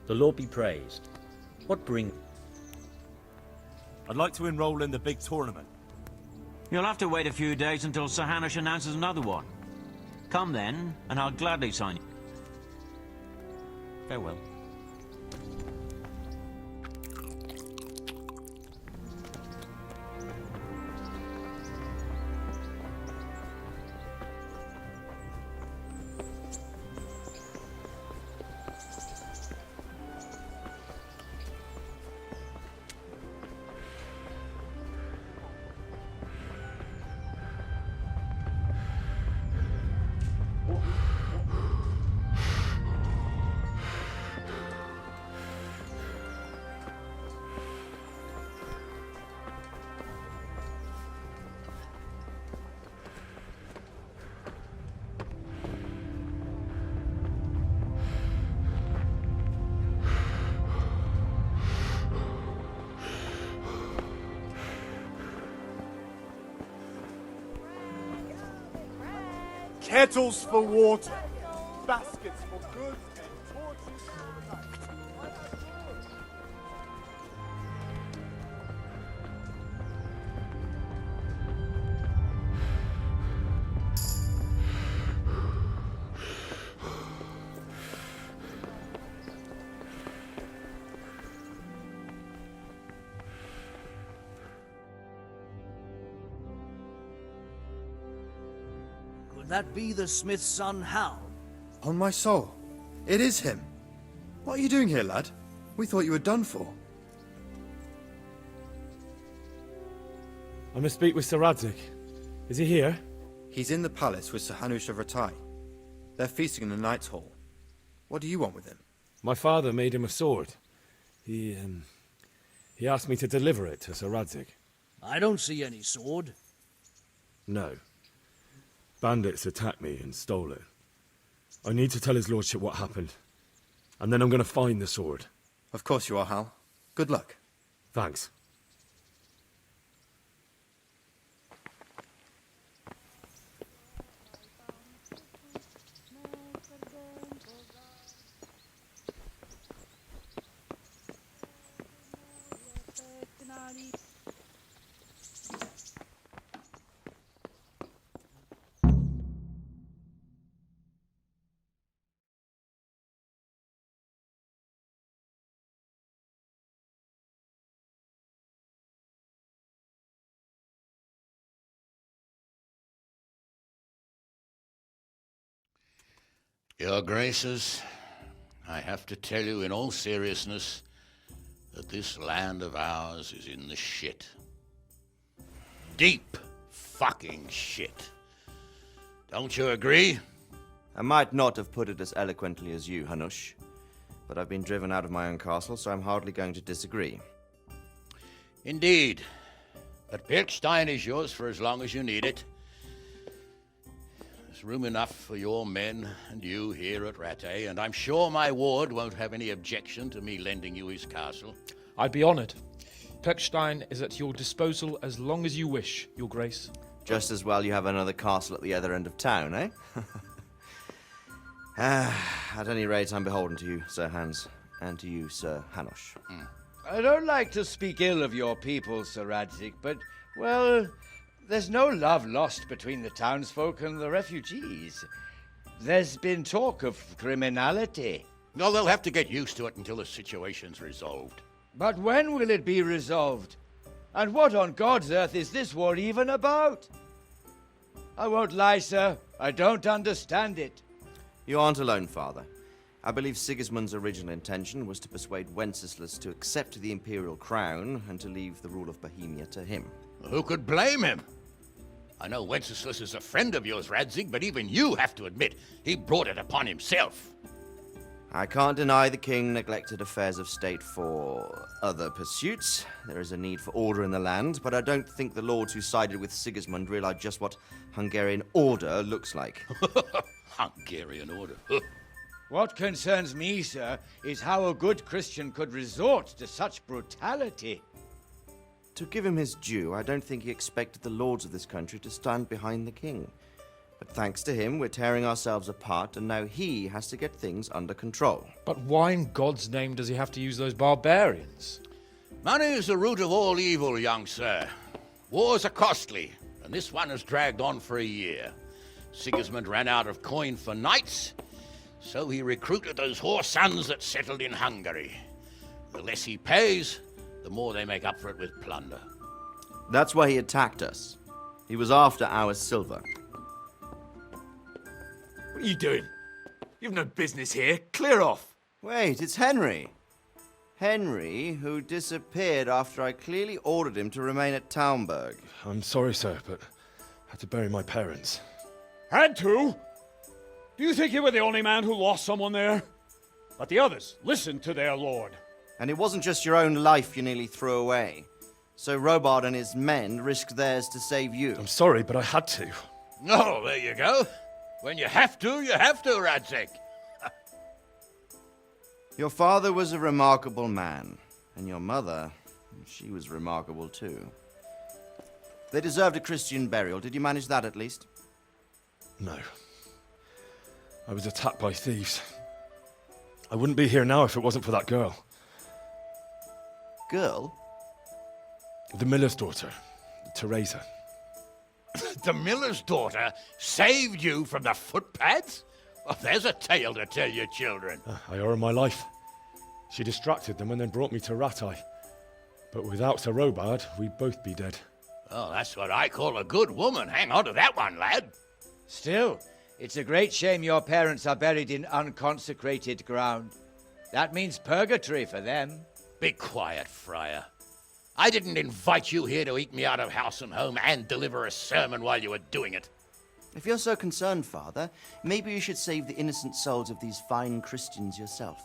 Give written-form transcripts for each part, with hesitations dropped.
The Lord be praised. What bring... I'd like to enroll in the big tournament. You'll have to wait a few days until Sir Hanush announces another one. Come then, and I'll gladly sign you. Farewell. Kettles for water, baskets for goods, and torches for the night. Could that be the smith's son, Hal? On my soul, it is him. What are you doing here, lad? We thought you were done for. I must speak with Sir Radzig. Is he here? He's in the palace with Sir Hanush of Ratai. They're feasting in the Knight's Hall. What do you want with him? My father made him a sword. He asked me to deliver it to Sir Radzig. I don't see any sword. No. Bandits attacked me and stole it. I need to tell his lordship what happened. And then I'm going to find the sword. Of course you are, Hal. Good luck. Thanks. Your Graces, I have to tell you in all seriousness that this land of ours is in the shit. Deep fucking shit. Don't you agree? I might not have put it as eloquently as you, Hanush, but I've been driven out of my own castle, so I'm hardly going to disagree. Indeed. But Birkstein is yours for as long as you need it. There's room enough for your men and you here at Rattay, and I'm sure my ward won't have any objection to me lending you his castle. I'd be honored. Pechstein is at your disposal as long as you wish, Your Grace. Just as well you have another castle at the other end of town, eh? At any rate, I'm beholden to you, Sir Hans, and to you, Sir Hanush. I don't like to speak ill of your people, Sir Radzig, but, well, there's no love lost between the townsfolk and the refugees. There's been talk of criminality. No, they'll have to get used to it until the situation's resolved. But when will it be resolved? And what on God's earth is this war even about? I won't lie, sir. I don't understand it. You aren't alone, Father. I believe Sigismund's original intention was to persuade Wenceslas to accept the imperial crown and to leave the rule of Bohemia to him. Who could blame him? I know Wenceslas is a friend of yours, Radzig, but even you have to admit he brought it upon himself. I can't deny the king neglected affairs of state for other pursuits. There is a need for order in the land, but I don't think the lords who sided with Sigismund realized just what Hungarian order looks like. Hungarian order? What concerns me, sir, is how a good Christian could resort to such brutality. To give him his due, I don't think he expected the lords of this country to stand behind the king. But thanks to him, we're tearing ourselves apart, and now he has to get things under control. But why in God's name does he have to use those barbarians? Money is the root of all evil, young sir. Wars are costly, and this one has dragged on for a year. Sigismund ran out of coin for knights, so he recruited those whore sons that settled in Hungary. The less he pays, the more they make up for it with plunder. That's why he attacked us. He was after our silver. What are you doing? You've no business here. Clear off. Wait, it's Henry. Henry, who disappeared after I clearly ordered him to remain at Townburg. I'm sorry, sir, but I had to bury my parents. Had to? Do you think you were the only man who lost someone there? But the others listened to their lord. And it wasn't just your own life you nearly threw away. So Robard and his men risked theirs to save you. I'm sorry, but I had to. Oh, there you go. When you have to, Radzig. Your father was a remarkable man, and your mother, she was remarkable too. They deserved a Christian burial. Did you manage that at least? No. I was attacked by thieves. I wouldn't be here now if it wasn't for that girl. Girl? The miller's daughter, Teresa. The miller's daughter saved you from the footpads? Well, there's a tale to tell your children. I owe her my life. She distracted them and then brought me to Rattay. But without Sir Robard, we'd both be dead. Oh, that's what I call a good woman. Hang on to that one, lad. Still, it's a great shame your parents are buried in unconsecrated ground. That means purgatory for them. Be quiet, friar. I didn't invite you here to eat me out of house and home and deliver a sermon while you were doing it. If you're so concerned, Father, maybe you should save the innocent souls of these fine Christians yourself.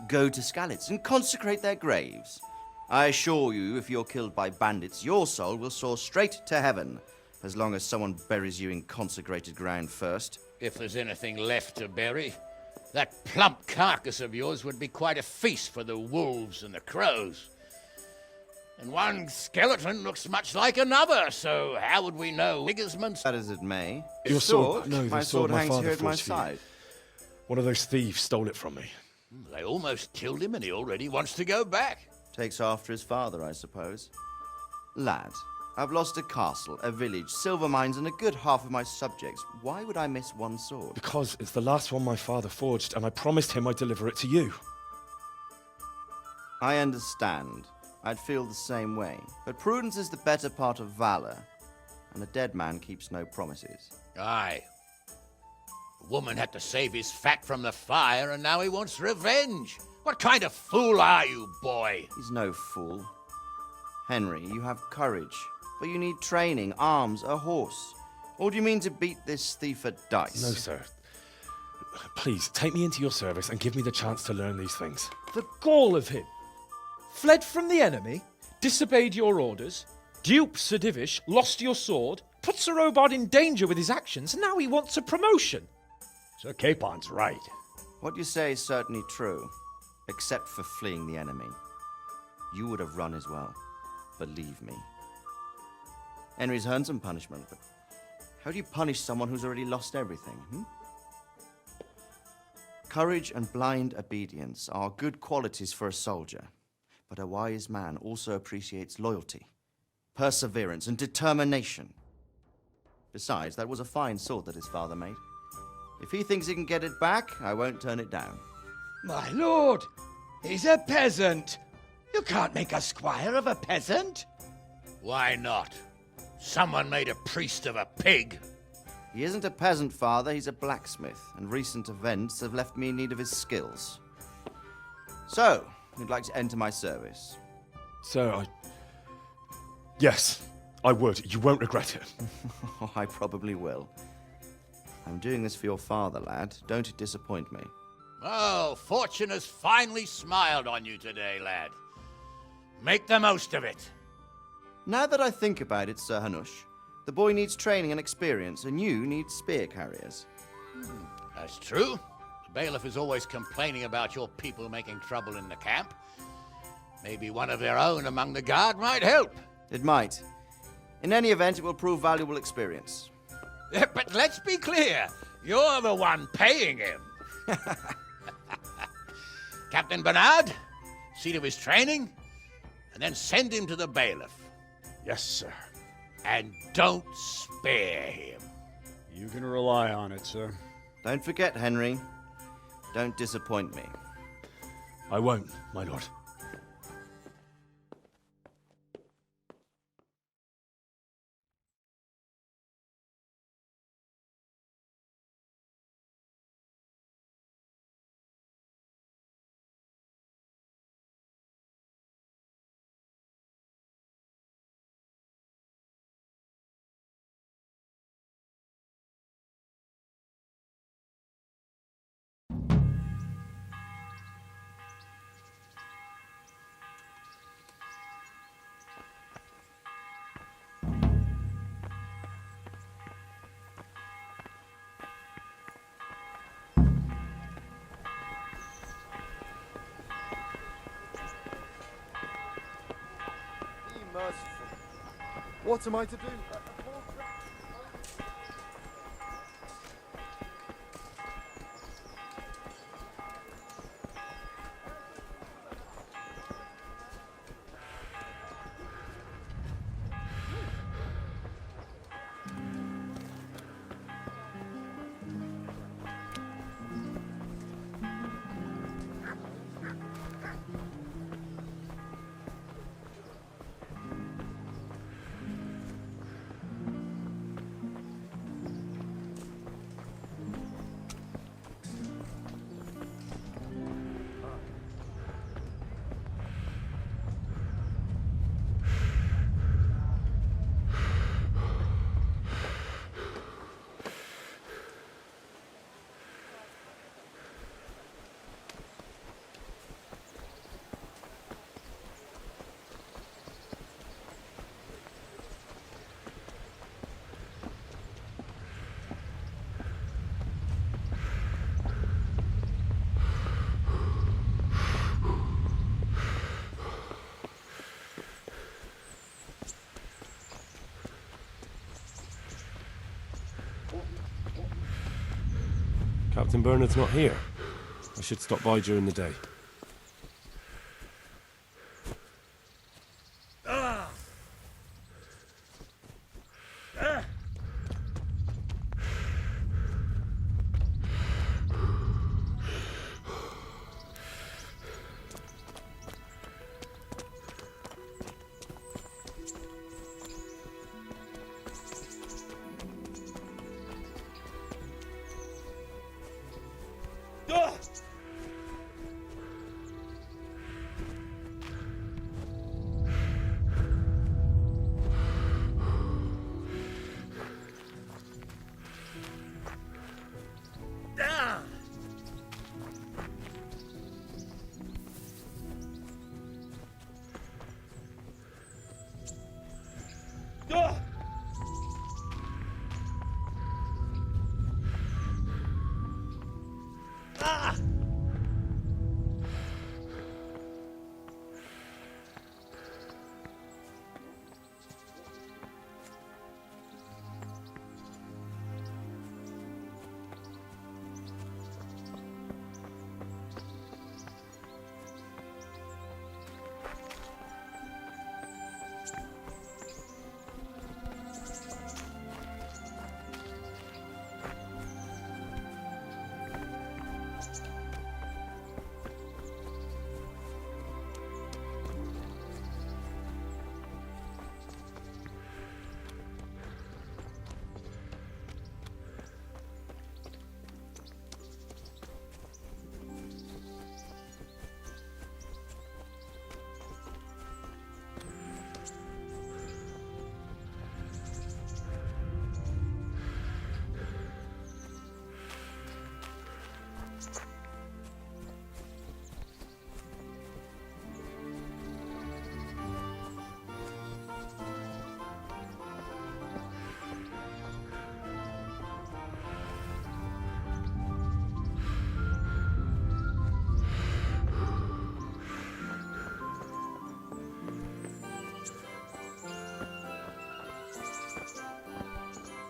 Go to Skalitz and consecrate their graves. I assure you, if you're killed by bandits, your soul will soar straight to heaven, as long as someone buries you in consecrated ground first. If there's anything left to bury, that plump carcass of yours would be quite a feast for the wolves and the crows. And one skeleton looks much like another, so how would we know Sigismund's... That as it may. Your sword? No, my the sword my hangs father here at my forged for you. side. One of those thieves stole it from me. They almost killed him and he already wants to go back. Takes after his father, I suppose. Lad, I've lost a castle, a village, silver mines, and a good half of my subjects. Why would I miss one sword? Because it's the last one my father forged, and I promised him I'd deliver it to you. I understand. I'd feel the same way. But prudence is the better part of valor, and a dead man keeps no promises. Aye. The woman had to save his fat from the fire, and now he wants revenge. What kind of fool are you, boy? He's no fool. Henry, you have courage, but you need training, arms, a horse. Or do you mean to beat this thief at dice? No, sir. Please, take me into your service and give me the chance to learn these things. The gall of him. Fled from the enemy, disobeyed your orders, duped Sir Divish, lost your sword, put Sir Robard in danger with his actions, and now he wants a promotion. Sir Capon's right. What you say is certainly true, except for fleeing the enemy. You would have run as well, believe me. Henry's earned some punishment, but how do you punish someone who's already lost everything, Courage and blind obedience are good qualities for a soldier, but a wise man also appreciates loyalty, perseverance, and determination. Besides, that was a fine sword that his father made. If he thinks he can get it back, I won't turn it down. My lord, he's a peasant. You can't make a squire of a peasant. Why not? Someone made a priest of a pig. He isn't a peasant, Father, he's a blacksmith, and recent events have left me in need of his skills. So, you'd like to enter my service? Sir, Yes, I would. You won't regret it. Oh, I probably will. I'm doing this for your father, lad. Don't it disappoint me. Oh, fortune has finally smiled on you today, lad. Make the most of it. Now that I think about it, Sir Hanush, the boy needs training and experience, and you need spear carriers. That's true. The bailiff is always complaining about your people making trouble in the camp. Maybe one of their own among the guard might help. It might. In any event, it will prove valuable experience. But let's be clear, you're the one paying him. Captain Bernard, see to his training, and then send him to the bailiff. Yes, sir. And don't spare him. You can rely on it, sir. Don't forget, Henry. Don't disappoint me. I won't, my lord. Be merciful. What am I to do? Captain Bernard's not here. I should stop by during the day.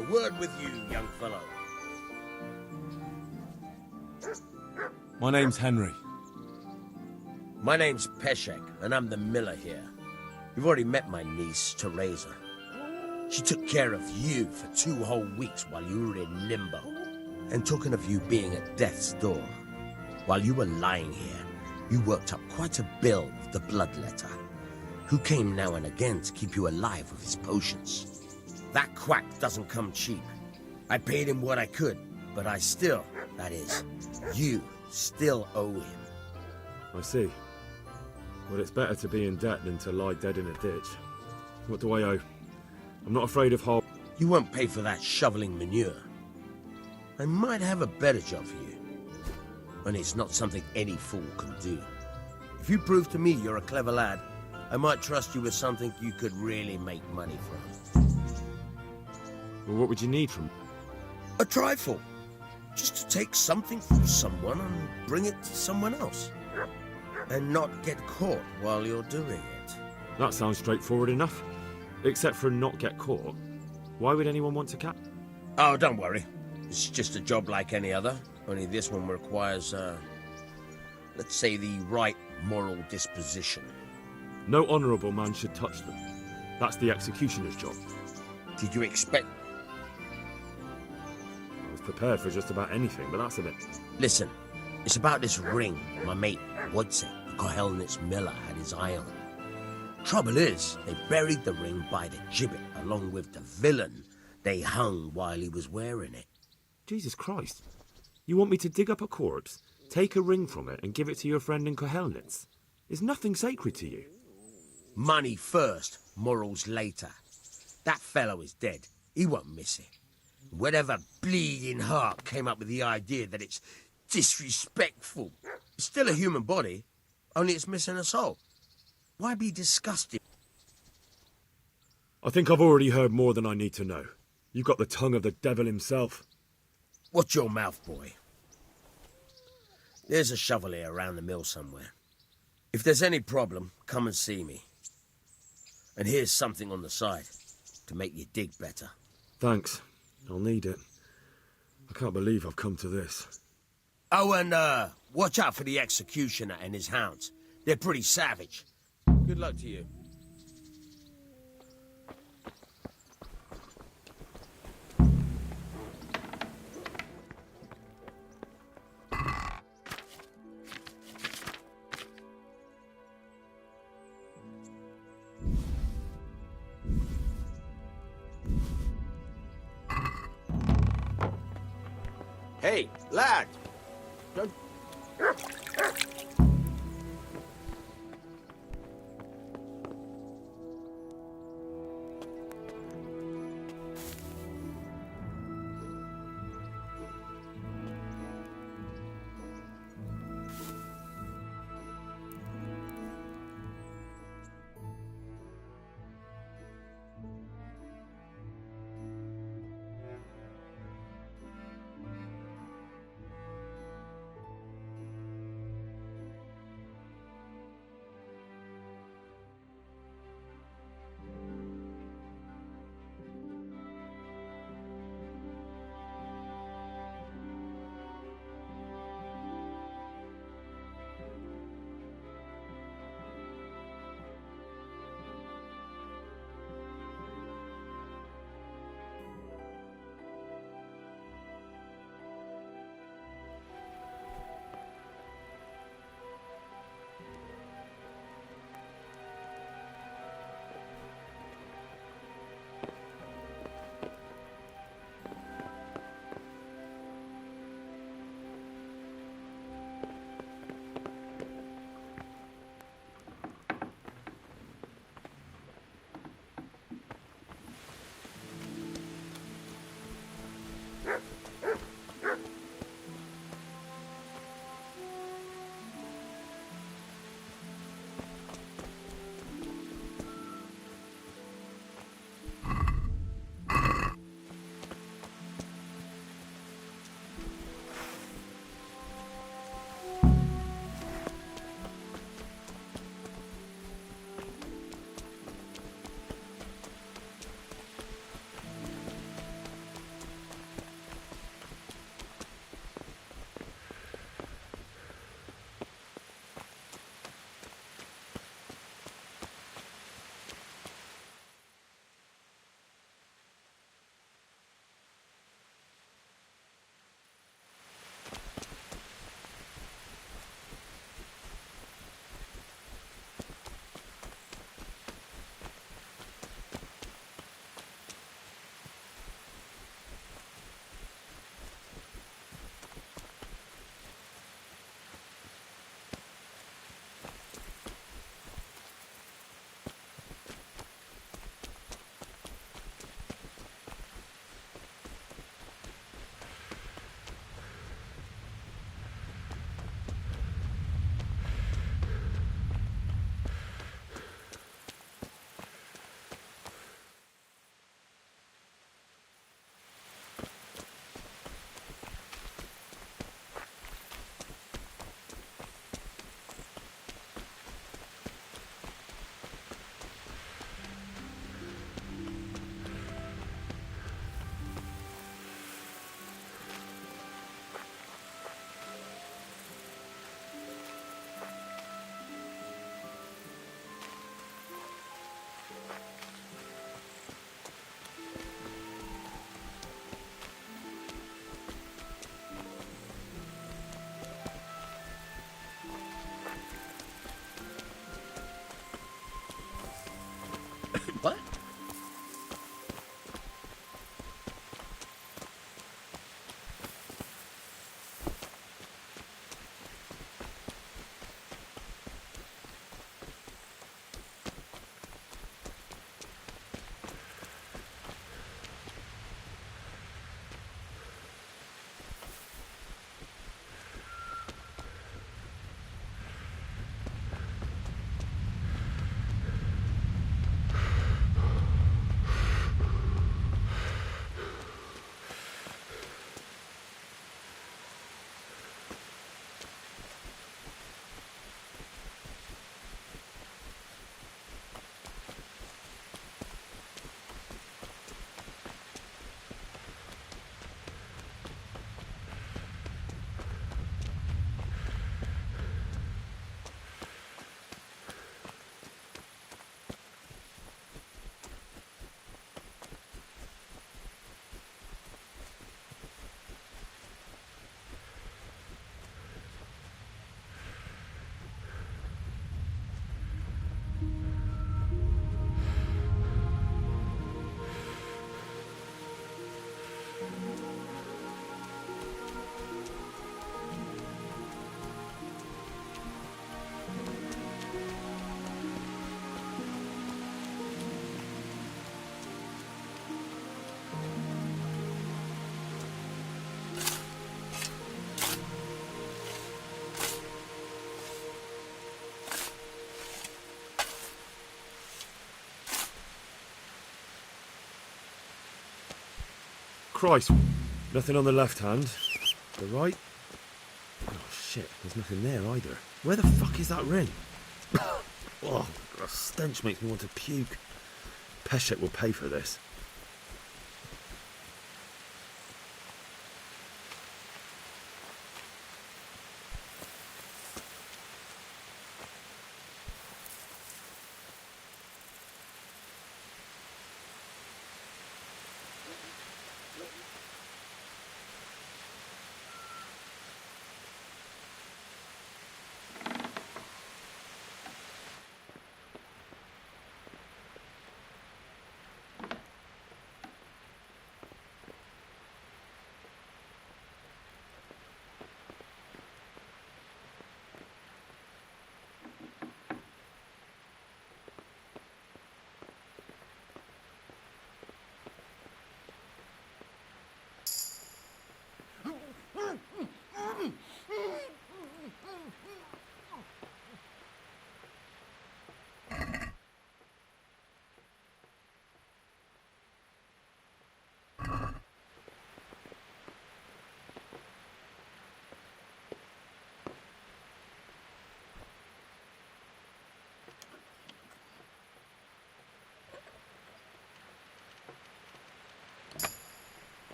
A word with you, young fellow. My name's Henry. My name's Peshek, and I'm the miller here. You've already met my niece, Teresa. She took care of you for 2 whole weeks while you were in limbo. And talking of you being at death's door, while you were lying here, you worked up quite a bill with the bloodletter, who came now and again to keep you alive with his potions. That quack doesn't come cheap. I paid him what I could, but I still, that is, you still owe him. I see. Well, it's better to be in debt than to lie dead in a ditch. What do I owe? I'm not afraid of hole. You won't pay for that shoveling manure. I might have a better job for you. And it's not something any fool can do. If you prove to me you're a clever lad, I might trust you with something you could really make money from. Well, what would you need from me? A trifle. Just to take something from someone and bring it to someone else. And not get caught while you're doing it. That sounds straightforward enough. Except for not get caught. Why would anyone want to catch? Oh, don't worry. It's just a job like any other. Only this one requires, let's say, the right moral disposition. No honourable man should touch them. That's the executioner's job. Did you expect... I was prepared for just about anything, but that's a bit... Listen, it's about this ring my mate, Wojciech, the Kohelnitz miller, had his eye on. Trouble is, they buried the ring by the gibbet, along with the villain they hung while he was wearing it. Jesus Christ. You want me to dig up a corpse, take a ring from it, and give it to your friend in Kohelnitz? Is nothing sacred to you? Money first, morals later. That fellow is dead. He won't miss it. Whatever bleeding heart came up with the idea that it's disrespectful. It's still a human body, only it's missing a soul. Why be disgusted? I think I've already heard more than I need to know. You've got the tongue of the devil himself. Watch your mouth, boy. There's a shovel here around the mill somewhere. If there's any problem, come and see me. And here's something on the side to make you dig better. Thanks. I'll need it. I can't believe I've come to this. Oh, and watch out for the executioner and his hounds. They're pretty savage. Good luck to you. Hey, lad! Don't... Christ. Nothing on the left hand. The right? Oh, shit. There's nothing there either. Where the fuck is that ring? Oh, the stench makes me want to puke. Peshek will pay for this.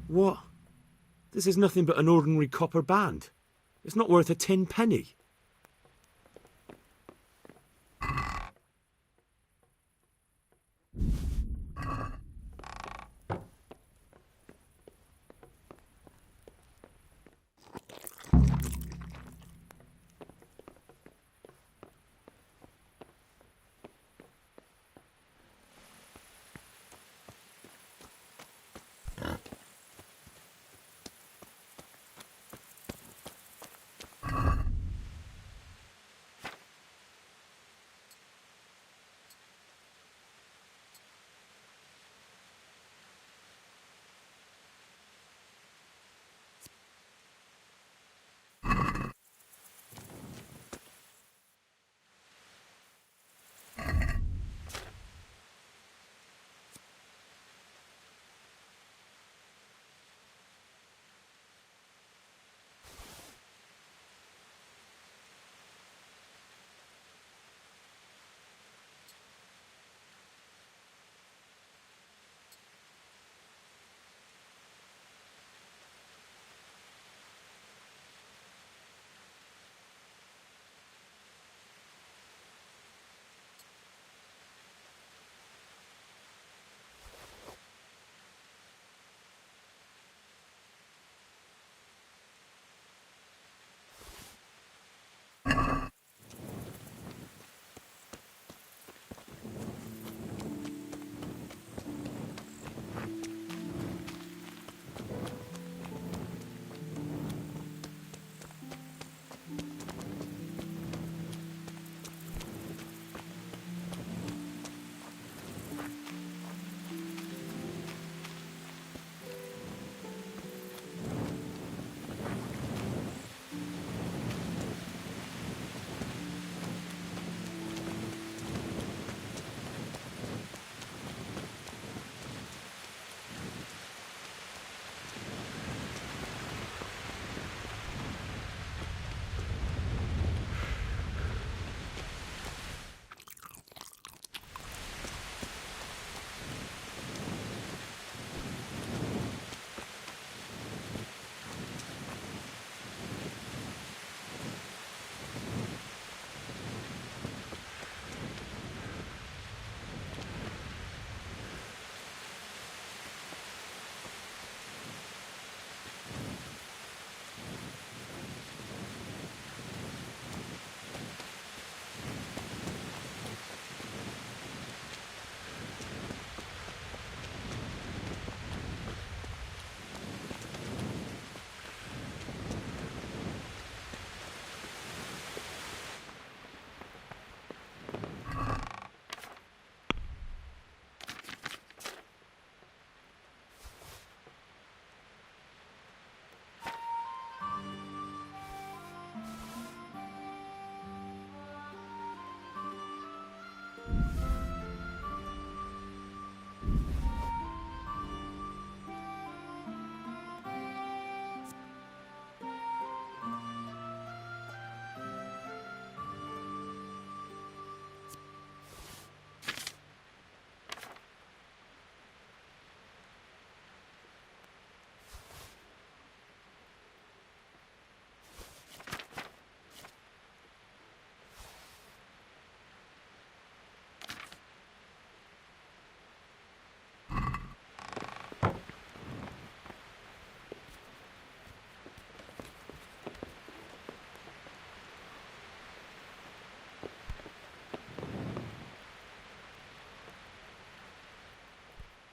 What? This is nothing but an ordinary copper band. It's not worth a 10 penny.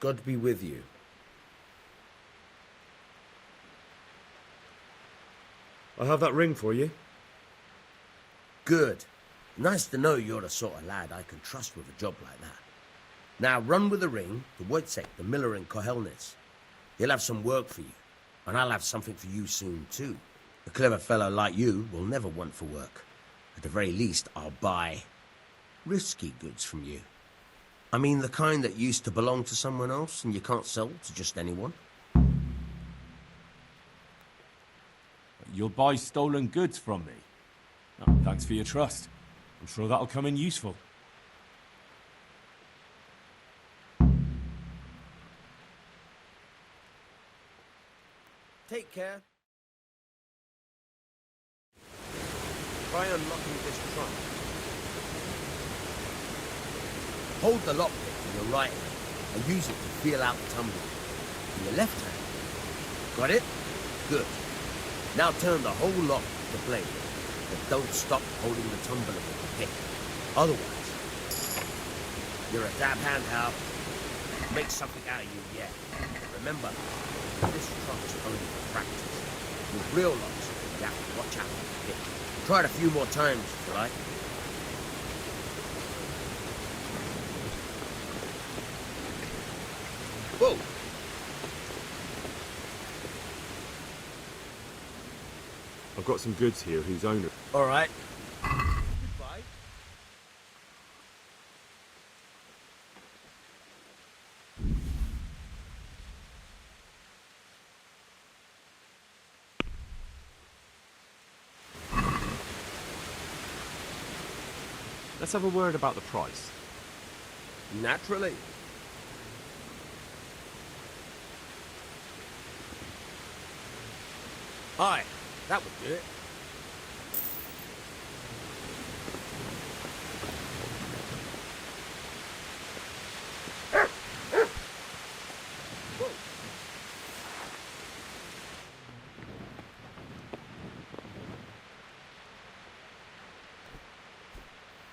God be with you. I have that ring for you. Good. Nice to know you're the sort of lad I can trust with a job like that. Now run with the ring to Wojciech, the miller in Kohelnitz. He'll have some work for you, and I'll have something for you soon too. A clever fellow like you will never want for work. At the very least, I'll buy risky goods from you. I mean the kind that used to belong to someone else and you can't sell to just anyone. You'll buy stolen goods from me. Oh, thanks for your trust. I'm sure that'll come in useful. Take care. Try unlocking this trunk. Hold the lockpick in your right hand and use it to feel out the tumbler. In your left hand. Got it? Good. Now turn the whole lock to blade, but don't stop holding the tumbler with the pick. Otherwise, you're a dab hand, Hal. Make something out of you yet. Remember, this trunk's only for practice. With real locks, you have to watch out for the pick. Try it a few more times, if you like. Whoa! I've got some goods here whose owner... All right. Goodbye. Let's have a word about the price. Naturally. Aye, that would do it.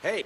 Hey,